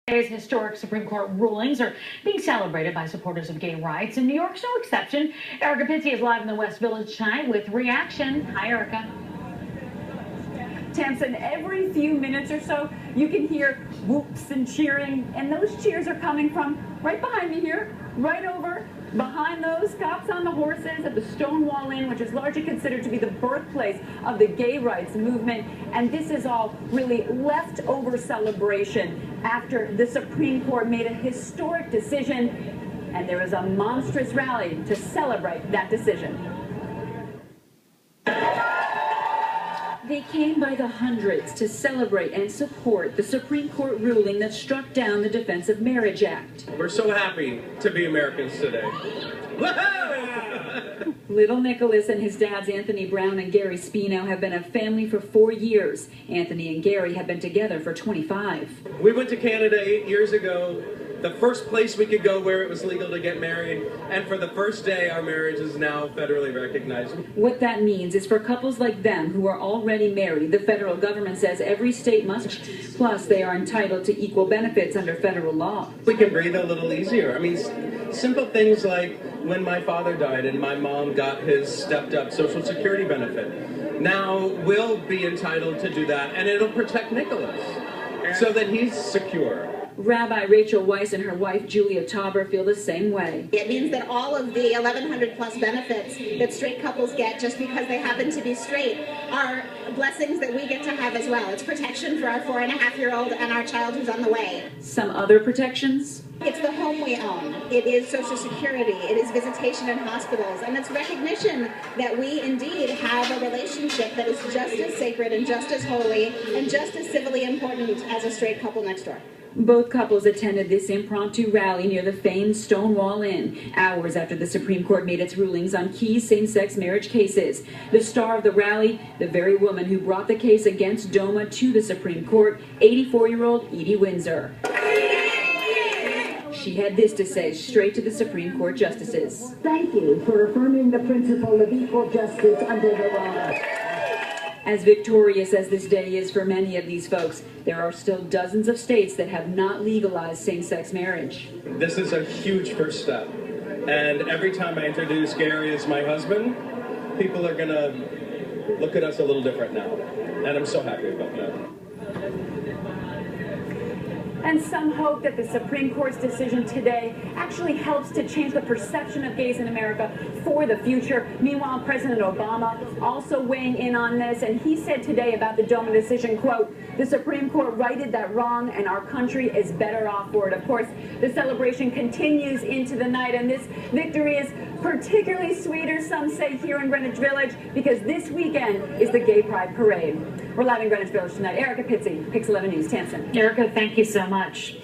Today's historic Supreme Court rulings are being celebrated by supporters of gay rights, and New York's no exception. Erica Pizzi is live in the West Village tonight with reaction. Hi, Erica. Tamsin, every few minutes or so, you can hear whoops and cheering, and those cheers are coming from right behind me here, right over behind those cops on the horses at the Stonewall Inn, which is largely considered to be the birthplace of the gay rights movement. And this is all really leftover celebration after the Supreme Court made a historic decision, and there is a monstrous rally to celebrate that decision. They came by the hundreds to celebrate and support the Supreme Court ruling that struck down the Defense of Marriage Act. We're so happy to be Americans today. Little Nicholas and his dads Anthony Brown and Gary Spino have been a family for 4 years. Anthony and Gary have been together for 25. We went to Canada 8 years ago, the first place we could go where it was legal to get married, and for the first day our marriage is now federally recognized. What that means is for couples like them who are already married, the federal government says every state must, plus they are entitled to equal benefits under federal law. We can breathe a little easier. I mean, simple things like when my father died and my mom got his stepped up Social Security benefit. Now we'll be entitled to do that, and it'll protect Nicholas so that he's secure. Rabbi Rachel Weiss and her wife Julia Tauber feel the same way. It means that all of the 1,100 plus benefits that straight couples get just because they happen to be straight are blessings that we get to have as well. It's protection for our 4.5-year-old and our child who's on the way. Some other protections? It's the home we own. It is Social Security. It is visitation in hospitals. And it's recognition that we indeed have a relationship that is just as sacred and just as holy and just as civilly important as a straight couple next door. Both couples attended this impromptu rally near the famed Stonewall Inn, hours after the Supreme Court made its rulings on key same-sex marriage cases. The star of the rally, the very woman who brought the case against DOMA to the Supreme Court, 84-year-old Edie Windsor. She had this to say straight to the Supreme Court justices. Thank you for affirming the principle of equal justice under the law. As victorious as this day is for many of these folks, there are still dozens of states that have not legalized same-sex marriage. This is a huge first step. And every time I introduce Gary as my husband, people are going to look at us a little different now. And I'm so happy about that. And some hope that the Supreme Court's decision today actually helps to change the perception of gays in America for the future. Meanwhile, President Obama also weighing in on this, and he said today about the DOMA decision, quote, "The Supreme Court righted that wrong, and our country is better off for it." Of course, the celebration continues into the night, and this victory is particularly sweeter, some say, here in Greenwich Village, because this weekend is the Gay Pride Parade. We're live in Greenwich Village tonight. Erica Pizzi, Pix 11 News, Tamsin. Erica, thank you so much.